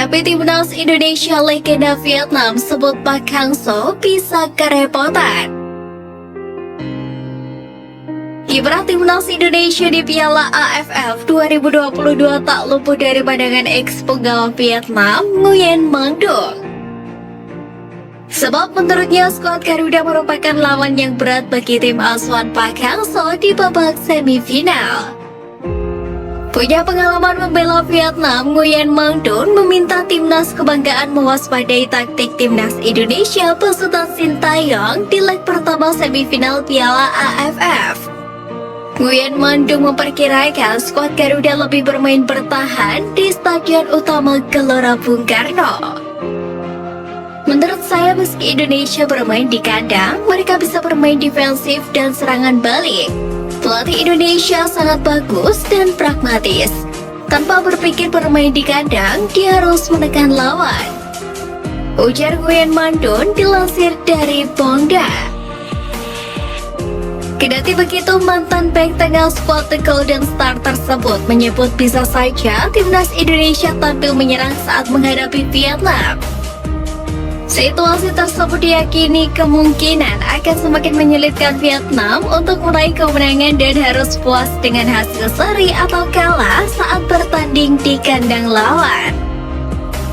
Menghadapi timnas Indonesia, legenda Vietnam sebut Park Hang-seo bisa kerepotan. Kiprah timnas Indonesia di Piala AFF 2022 tak luput dari pandangan ex penggawa Vietnam, Nguyen Mang Duong. Sebab menurutnya skuad Garuda merupakan lawan yang berat bagi tim asuhan Park Hang-seo di babak semifinal. Punya pengalaman membela Vietnam, Nguyen Mang Duong meminta timnas kebanggaan mewaspadai taktik timnas Indonesia besutan Sintayong di leg pertama semifinal Piala AFF. Nguyen Mang Duong memperkirakan skuad Garuda lebih bermain bertahan di Stadion Utama Gelora Bung Karno. Menurut saya, meski Indonesia bermain di kandang, mereka bisa bermain defensif dan serangan balik. Pelatih Indonesia sangat bagus dan pragmatis. Tanpa berpikir bermain di kandang, dia harus menekan lawan, ujar Nguyen Mang Duong dilansir dari Bongda. Kendati begitu, mantan bek tengah skuad The Golden Star tersebut menyebut bisa saja timnas Indonesia tampil menyerang saat menghadapi Vietnam. Situasi tersebut diyakini kemungkinan akan semakin menyulitkan Vietnam untuk meraih kemenangan dan harus puas dengan hasil seri atau kalah saat bertanding di kandang lawan.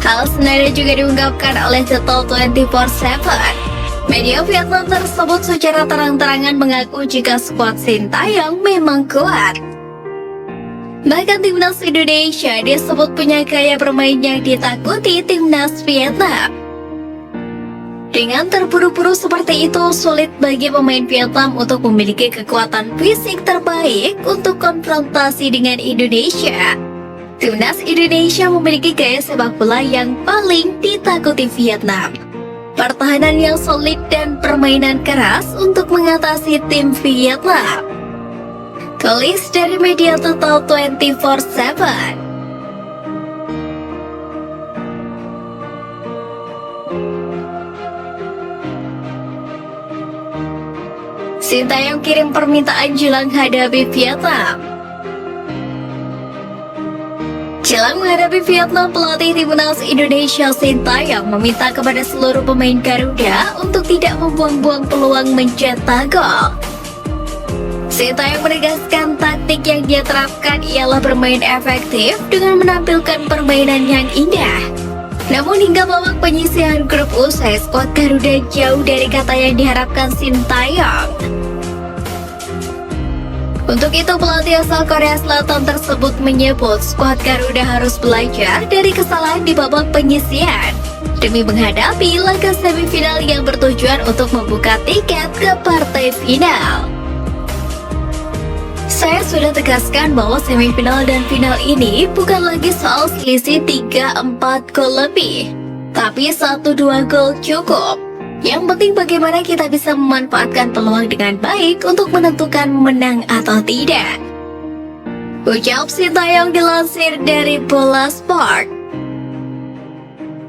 Hal senada juga diungkapkan oleh Channel 24/7. Media Vietnam tersebut secara terang-terangan mengaku jika skuad Sintayong memang kuat. Bahkan timnas Indonesia disebut punya gaya bermain yang ditakuti timnas Vietnam. Dengan terburu-buru seperti itu, sulit bagi pemain Vietnam untuk memiliki kekuatan fisik terbaik untuk konfrontasi dengan Indonesia. Timnas Indonesia memiliki gaya sepak bola yang paling ditakuti Vietnam. Pertahanan yang solid dan permainan keras untuk mengatasi tim Vietnam. Tulis dari media Total 24/7. Sintayong kirim permintaan jelang hadapi Vietnam. Jelang menghadapi Vietnam, pelatih timnas Indonesia Sintayong meminta kepada seluruh pemain Garuda untuk tidak membuang-buang peluang mencetak gol. Sintayong menegaskan taktik yang dia terapkan ialah bermain efektif dengan menampilkan permainan yang indah. Namun hingga babak penyisihan grup usai, skuad Garuda jauh dari kata yang diharapkan Sintayong. Untuk itu, pelatih asal Korea Selatan tersebut menyebut skuad Garuda harus belajar dari kesalahan di babak penyisihan demi menghadapi laga semifinal yang bertujuan untuk membuka tiket ke partai final. Saya sudah tegaskan bahwa semifinal dan final ini bukan lagi soal selisih 3-4 gol lebih, tapi 1-2 gol cukup. Yang penting bagaimana kita bisa memanfaatkan peluang dengan baik untuk menentukan menang atau tidak, ucap Sintayong dilansir dari Bola Sport.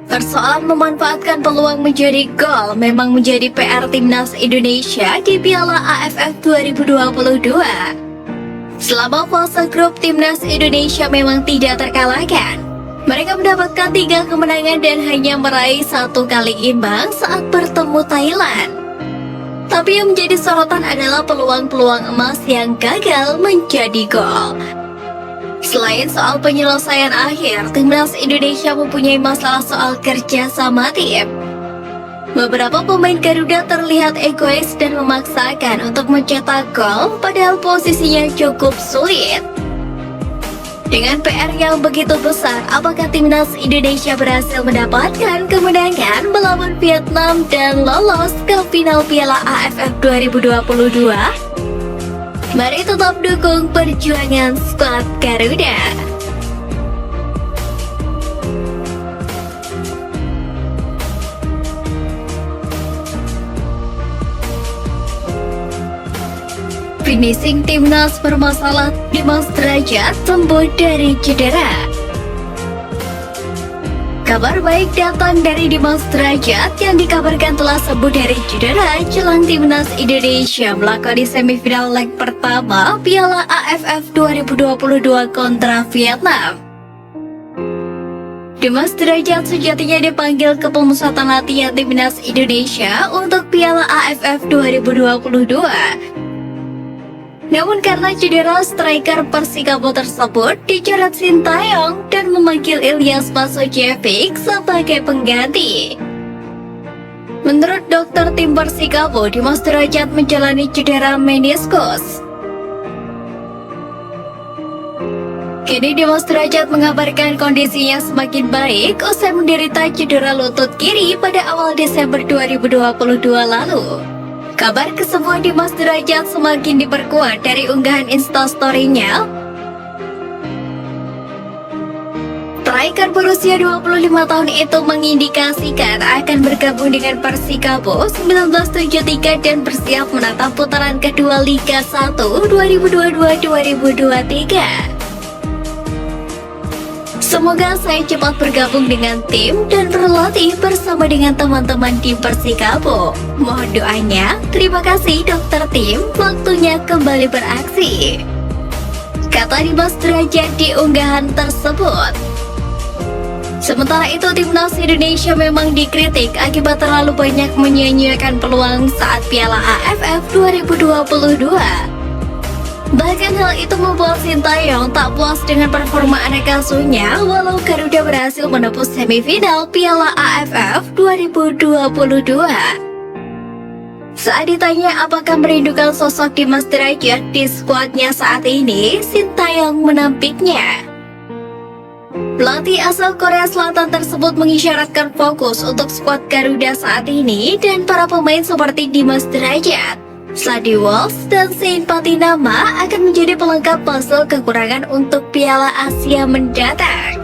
Persoalan memanfaatkan peluang menjadi gol memang menjadi PR timnas Indonesia di Piala AFF 2022. Selama fase grup, timnas Indonesia memang tidak terkalahkan. Mereka mendapatkan 3 kemenangan dan hanya meraih 1 kali imbang saat bertemu Thailand. Tapi yang menjadi sorotan adalah peluang-peluang emas yang gagal menjadi gol. Selain soal penyelesaian akhir, timnas Indonesia mempunyai masalah soal kerja sama tim. Beberapa pemain Garuda terlihat egois dan memaksakan untuk mencetak gol padahal posisinya cukup sulit. Dengan PR yang begitu besar, apakah timnas Indonesia berhasil mendapatkan kemenangan melawan Vietnam dan lolos ke final Piala AFF 2022? Mari tetap dukung perjuangan skuad Garuda. Finishing timnas bermasalah, Dimas Derajat sembuh dari cedera. Kabar baik datang dari Dimas Derajat yang dikabarkan telah sembuh dari cedera jelang timnas Indonesia melakoni semifinal leg pertama Piala AFF 2022 kontra Vietnam. Dimas Derajat sejatinya dipanggil ke pemusatan latihan timnas Indonesia untuk Piala AFF 2022. Namun karena cedera, striker Persikabo tersebut dicoret Sintayong dan memanggil Ilyas Pasojevic sebagai pengganti. Menurut dokter tim Persikabo, Dimas Derajat menjalani cedera meniskus. Kini Dimas Derajat mengabarkan kondisinya semakin baik usai menderita cedera lutut kiri pada awal Desember 2022 lalu. Kabar kesembuhan Dimas Derajat semakin diperkuat dari unggahan instastory-nya. Striker berusia 25 tahun itu mengindikasikan akan bergabung dengan Persikabo 1973 dan bersiap menatap putaran kedua Liga 1 2022-2023. Semoga saya cepat bergabung dengan tim dan berlatih bersama dengan teman-teman di Persikabo. Mohon doanya. Terima kasih dokter tim, waktunya kembali beraksi, kata Dimas Derajat di unggahan tersebut. Sementara itu, timnas Indonesia memang dikritik akibat terlalu banyak menyia-nyiakan peluang saat Piala AFF 2022. Bahkan hal itu membuat Sintayong tak puas dengan performa anak asuhnya walau Garuda berhasil menembus semifinal Piala AFF 2022. Saat ditanya apakah merindukan sosok Dimas Derajat di skuadnya saat ini, Sintayong menampiknya. Pelatih asal Korea Selatan tersebut mengisyaratkan fokus untuk skuad Garuda saat ini dan para pemain seperti Dimas Derajat, Sladi Walsh, dan Sein Patinama akan menjadi pelengkap puzzle kekurangan untuk Piala Asia mendatang.